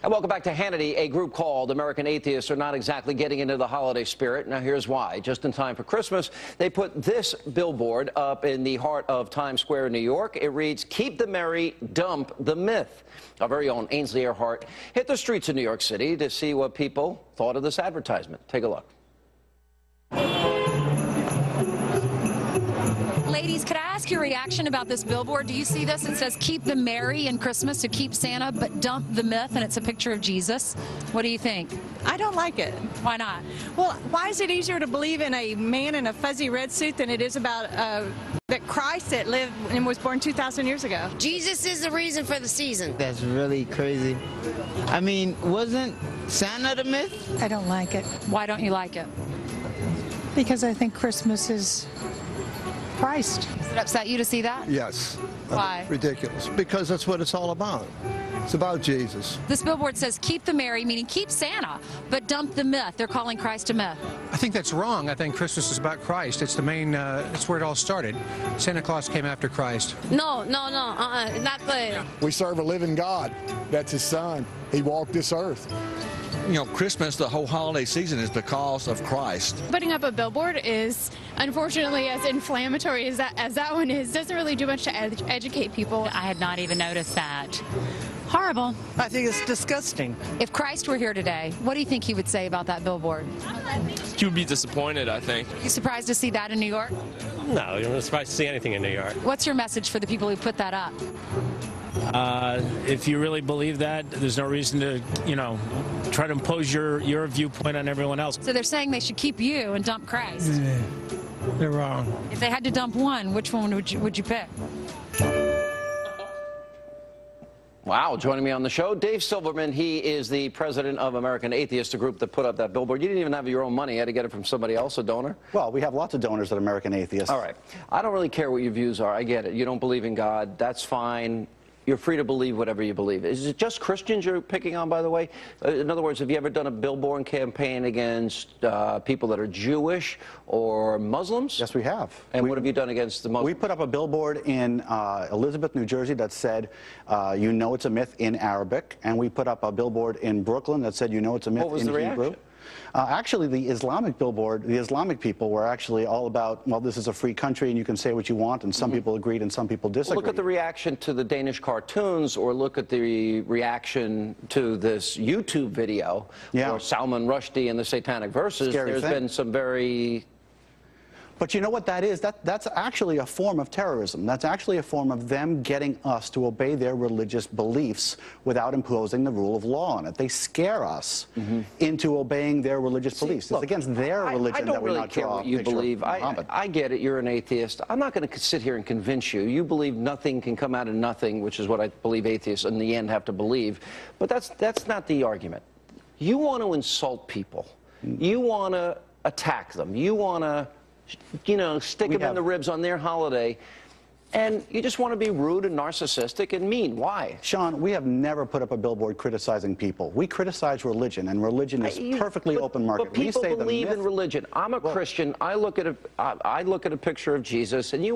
And welcome back to Hannity. A group called American Atheists are not exactly getting into the holiday spirit. Now, here's why. Just in time for Christmas, they put this billboard up in the heart of Times Square in New York. It reads, "Keep the merry, dump the myth." Our very own Ainsley Earhart hit the streets of New York City to see what people thought of this advertisement. Take a look. Ladies, could I ask your reaction about this billboard? Do you see this? It says, "Keep the merry in Christmas, so keep Santa, but dump the myth," and it's a picture of Jesus. What do you think? I don't like it. Why not? Well, why is it easier to believe in a man in a fuzzy red suit than it is about that Christ that lived and was born 2,000 years ago? Jesus is the reason for the season. That's really crazy. I mean, wasn't Santa the myth? I don't like it. Why don't you like it? Because I think Christmas is Christ. Does it upset you to see that? Yes. Why? Ridiculous. Because that's what it's all about. It's about Jesus. This billboard says, "Keep the merry," meaning keep Santa, but dump the myth. They're calling Christ a myth. I think that's wrong. I think Christmas is about Christ. It's the main, it's where it all started. Santa Claus came after Christ. No, not good. We serve a living God. That's his son. He walked this earth. You know, Christmas, the whole holiday season is because of Christ. Putting up a billboard is, unfortunately, as inflammatory as that one is, doesn't really do much to educate people. I had not even noticed that. Horrible. I think it's disgusting. If Christ were here today, what do you think he would say about that billboard? He would be disappointed, I think. You surprised to see that in New York? No, you're not surprised to see anything in New York. What's your message for the people who put that up? If you really believe that, there's no reason to, try to impose your viewpoint on everyone else. So they're saying they should keep you and dump Christ. They're wrong. If they had to dump one, which one would you pick? Wow, joining me on the show, Dave Silverman. He is the president of American Atheist, a group that put up that billboard. You didn't even have your own money. You had to get it from somebody else, a donor? Well, we have lots of donors at American Atheist. All right. I don't really care what your views are. I get it. You don't believe in God. That's fine. You're free to believe whatever you believe. Is it just Christians you're picking on, by the way? In other words, have you ever done a billboard campaign against people that are Jewish or Muslims? Yes, we have. And what have you done against the Muslims? We put up a billboard in Elizabeth, New Jersey that said, "You know it's a myth," in Arabic. And we put up a billboard in Brooklyn that said, "You know it's a myth," in Hebrew. What was the reaction? Actually, the Islamic billboard, the Islamic people were actually all about, well, this is a free country and you can say what you want, and some people agreed and some people disagreed. Well, look at the reaction to the Danish cartoons, or look at the reaction to this YouTube video for Salman Rushdie and the Satanic Verses. There's been some very... But you know what that is? That's actually a form of terrorism. That's actually a form of them getting us to obey their religious beliefs without imposing the rule of law on it. They scare us into obeying their religious beliefs. It's against their religion that we're not care what you believe. I get it. You're an atheist. I'm not going to sit here and convince you. You believe nothing can come out of nothing, which is what I believe atheists in the end have to believe. But that's not the argument. You want to insult people. You want to attack them. You want to stick them in the ribs on their holiday, and you just want to be rude and narcissistic and mean. Why? Sean, we have never put up a billboard criticizing people. We criticize religion, and religion is perfectly open market. But people believe in religion. I'm a Christian. I look at a picture of Jesus, and you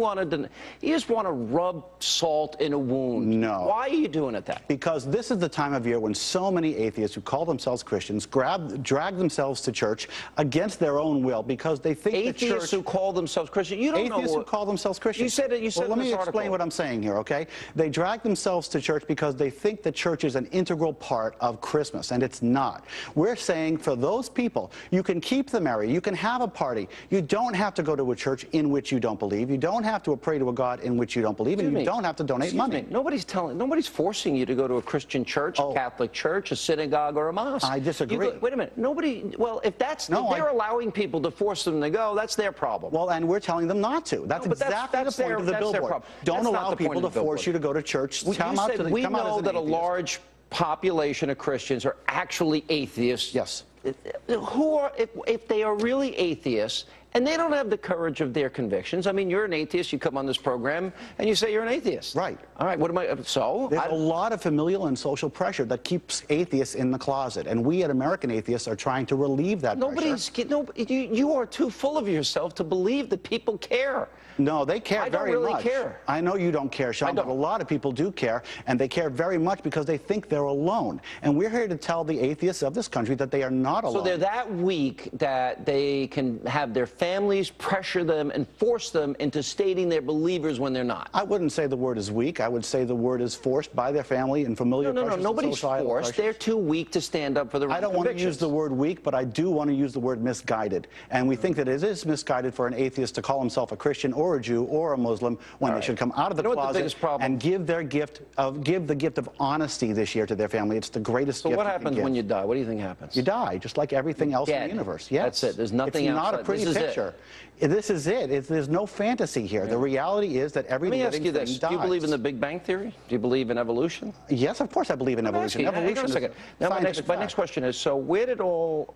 just want to rub salt in a wound. No. Why are you doing it that? Because this is the time of year when so many atheists who call themselves Christians drag themselves to church against their own will because they think the church... Atheists who call themselves Christians. You don't know Atheists who call themselves Christians. You said it. Well, let me explain what I'm saying here, okay? They drag themselves to church because they think the church is an integral part of Christmas, and it's not. We're saying for those people, you can keep the merry, you can have a party. You don't have to go to a church in which you don't believe. You don't have to pray to a God in which you don't believe, and you don't have to donate money. Nobody's forcing you to go to a Christian church, a Catholic church, a synagogue, or a mosque. I disagree. Wait a minute. If they're allowing people to force them to go, that's their problem. Well, and we're telling them not to. That's exactly the point of the billboard. Don't allow people to force you to go to church. We know that a large population of Christians are actually atheists. Yes. if they are really atheists, and they don't have the courage of their convictions. I mean, you're an atheist, you come on this program, and you say you're an atheist. Right. All right, what am I, so? There's a lot of familial and social pressure that keeps atheists in the closet, and we at American Atheists are trying to relieve that pressure. You are too full of yourself to believe that people care. No, they care very much. I don't really care. I know you don't care, Sean, but a lot of people do care, and they care very much because they think they're alone. And we're here to tell the atheists of this country that they are not alone. So they're that weak that they can have their families pressure them and force them into stating they're believers when they're not. I wouldn't say the word is weak. I would say the word is forced by their family and familiar pressures. No, nobody's forced. They're too weak to stand up for their own convictions. I don't want to use the word weak, but I do want to use the word misguided. And we think that it is misguided for an atheist to call himself a Christian or a Jew or a Muslim when they should come out of the closet and give the gift of honesty this year to their family. It's the greatest gift. So what happens when you die? What do you think happens? You die, just like everything else in the universe. Yes. That's it. There's nothing else. It's not a pretty picture. This is it. There's no fantasy here. The reality is that every living thing dies. Let me ask you this. Do you believe in the Big Bang Theory? Do you believe in evolution? Yes, of course I believe in evolution. Evolution is now, my next question is, so where did all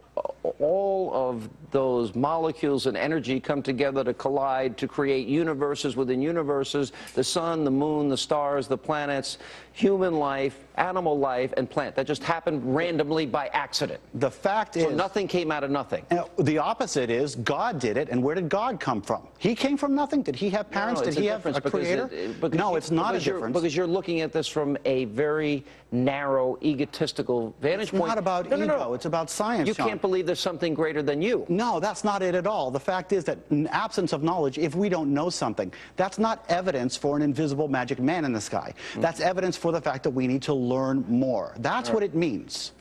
of those molecules and energy come together to collide to create universes within universes, the sun, the moon, the stars, the planets, human life, animal life, and plant? That just happened randomly by accident. The fact is... So nothing came out of nothing. The opposite is God did it, and where did God come from? He came from nothing. Did he have parents? Did he have a creator? No, it's not a difference. Because you're looking at this from a very narrow, egotistical vantage point. It's not about ego. It's about science, You can't believe there's something greater than you. No, that's not it at all. The fact is that in absence of knowledge, if we don't know something, that's not evidence for an invisible magic man in the sky. That's evidence for the fact that we need to learn more. That's what it means.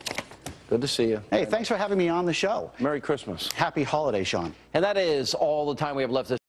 Good to see you. Hey, thanks for having me on the show. Merry Christmas. Happy holiday, Sean. And that is all the time we have left this